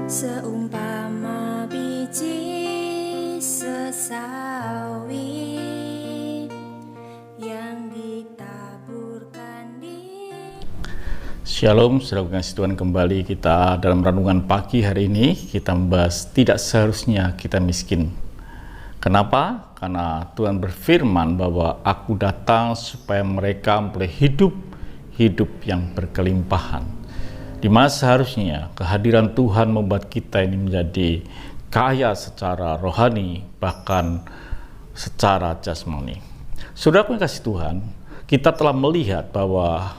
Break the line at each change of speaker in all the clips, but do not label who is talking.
Seumpama biji sesawi yang ditaburkan di...
Shalom, saudara kasih Tuhan, kembali kita dalam renungan pagi hari ini. Kita membahas tidak seharusnya kita miskin. Kenapa? Karena Tuhan berfirman bahwa aku datang supaya mereka memperoleh hidup yang berkelimpahan. Di mana seharusnya kehadiran Tuhan membuat kita ini menjadi kaya secara rohani, bahkan secara jasmani. Saudaraku yang kasih Tuhan, kita telah melihat bahwa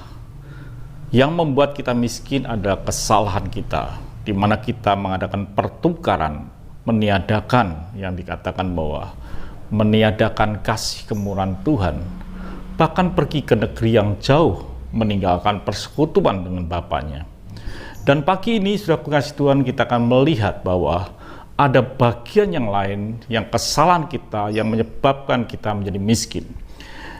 yang membuat kita miskin adalah kesalahan kita, di mana kita mengadakan pertukaran, meniadakan yang dikatakan bahwa meniadakan kasih kemurahan Tuhan, bahkan pergi ke negeri yang jauh, meninggalkan persekutuan dengan Bapaknya. Dan pagi ini, saudaraku kasih Tuhan, kita akan melihat bahwa ada bagian yang lain, yang kesalahan kita, yang menyebabkan kita menjadi miskin.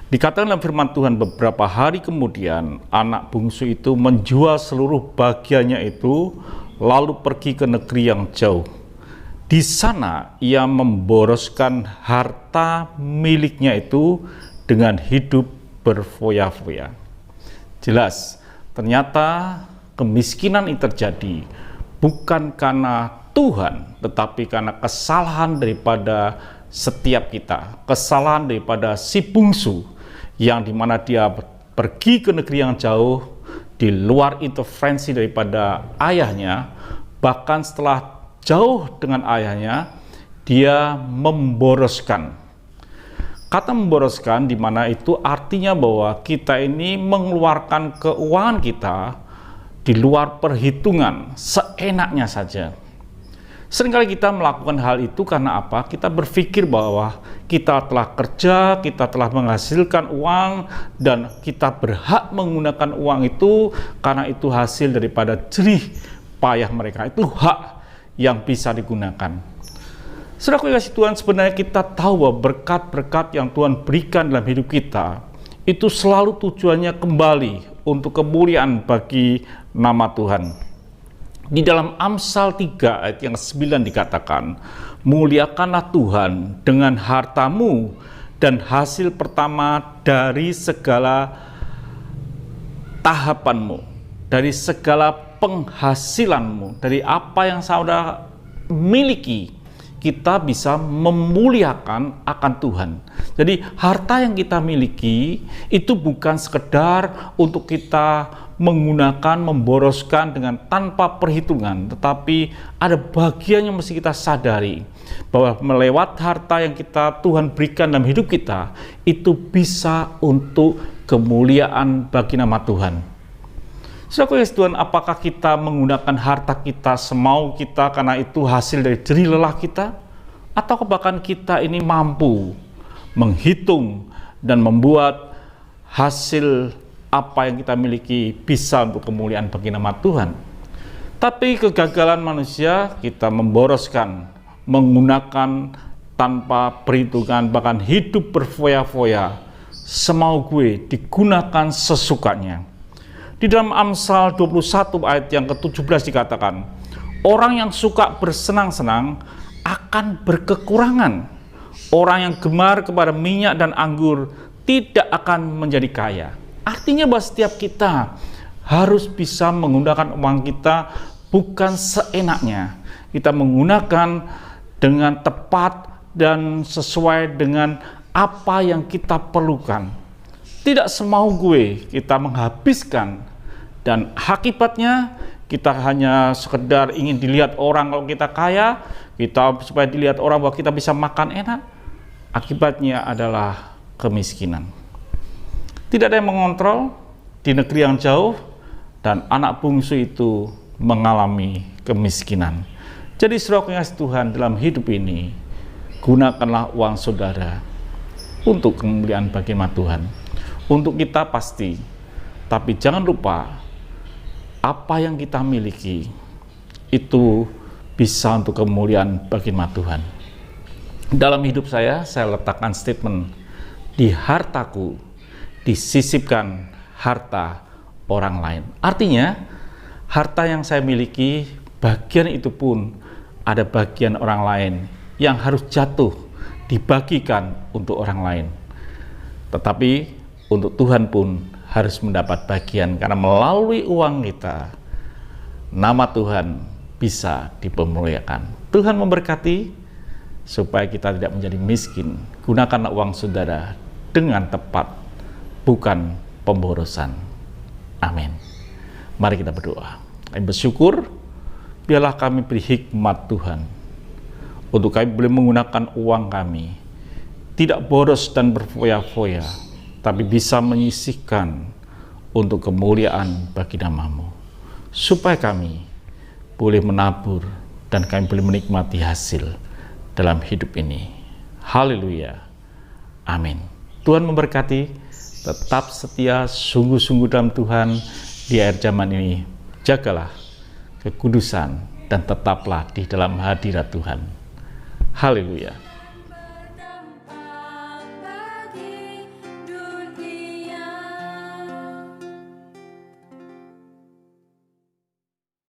Dikatakan dalam firman Tuhan, beberapa hari kemudian anak bungsu itu menjual seluruh bagiannya itu, lalu pergi ke negeri yang jauh. Di sana ia memboroskan harta miliknya itu dengan hidup berfoya-foya. Jelas, ternyata kemiskinan ini terjadi bukan karena Tuhan, tetapi karena kesalahan daripada setiap kita, kesalahan daripada si bungsu, yang dimana dia pergi ke negeri yang jauh, di luar intervensi daripada ayahnya. Bahkan setelah jauh dengan ayahnya, dia memboroskan. Kata memboroskan di mana itu artinya bahwa kita ini mengeluarkan keuangan kita di luar perhitungan, seenaknya saja. Seringkali kita melakukan hal itu karena apa? Kita berpikir bahwa kita telah kerja, kita telah menghasilkan uang, dan kita berhak menggunakan uang itu karena itu hasil daripada jerih payah mereka. Itu hak yang bisa digunakan. Saudaraku yang kasih Tuhan, sebenarnya kita tahu bahwa berkat-berkat yang Tuhan berikan dalam hidup kita itu selalu tujuannya kembali untuk kemuliaan bagi nama Tuhan. Di dalam Amsal 3 ayat yang 9 dikatakan, muliakanlah Tuhan dengan hartamu dan hasil pertama dari segala tahapanmu, dari segala penghasilanmu, dari apa yang saudara miliki. Kita bisa memuliakan akan Tuhan. Jadi harta yang kita miliki itu bukan sekedar untuk kita menggunakan, memboroskan dengan tanpa perhitungan, tetapi ada bagian yang mesti kita sadari bahwa melewat harta yang Tuhan berikan dalam hidup kita itu bisa untuk kemuliaan bagi nama Tuhan. Saudara Yesus Tuhan, apakah kita menggunakan harta kita semau kita karena itu hasil dari jerih lelah kita? Atau bahkan kita ini mampu menghitung dan membuat hasil apa yang kita miliki bisa untuk kemuliaan bagi nama Tuhan? Tapi kegagalan manusia, kita memboroskan, menggunakan tanpa perhitungan, bahkan hidup berfoya-foya, semau gue, digunakan sesukanya. Di dalam Amsal 21 ayat yang ke-17 dikatakan, orang yang suka bersenang-senang akan berkekurangan. Orang yang gemar kepada minyak dan anggur tidak akan menjadi kaya. Artinya bahwa setiap kita harus bisa menggunakan uang kita bukan seenaknya. Kita menggunakan dengan tepat dan sesuai dengan apa yang kita perlukan. Tidak semau gue kita menghabiskan, dan akibatnya kita hanya sekedar ingin dilihat orang kalau kita kaya, kita supaya dilihat orang bahwa kita bisa makan enak. Akibatnya adalah kemiskinan. Tidak ada yang mengontrol di negeri yang jauh, dan anak bungsu itu mengalami kemiskinan. Jadi saudara yang kasih Tuhan, dalam hidup ini gunakanlah uang saudara untuk kemuliaan bagi nama Tuhan. Untuk kita pasti, tapi jangan lupa apa yang kita miliki itu bisa untuk kemuliaan bagi nama Tuhan. Dalam hidup saya letakkan statement, di hartaku disisipkan harta orang lain. Artinya harta yang saya miliki bagian itu pun ada bagian orang lain yang harus jatuh, dibagikan untuk orang lain. Tetapi untuk Tuhan pun harus mendapat bagian, karena melalui uang kita, nama Tuhan bisa dipermuliakan. Tuhan memberkati supaya kita tidak menjadi miskin. Gunakanlah uang saudara dengan tepat, bukan pemborosan. Amin. Mari kita berdoa. Kami bersyukur, biarlah kami beri hikmat Tuhan, untuk kami boleh menggunakan uang kami tidak boros dan berfoya-foya, tapi bisa menyisihkan untuk kemuliaan bagi nama-Mu, supaya kami boleh menabur dan kami boleh menikmati hasil dalam hidup ini. Haleluya. Amin. Tuhan memberkati. Tetap setia, sungguh-sungguh dalam Tuhan di akhir zaman ini. Jagalah kekudusan dan tetaplah di dalam hadirat Tuhan. Haleluya.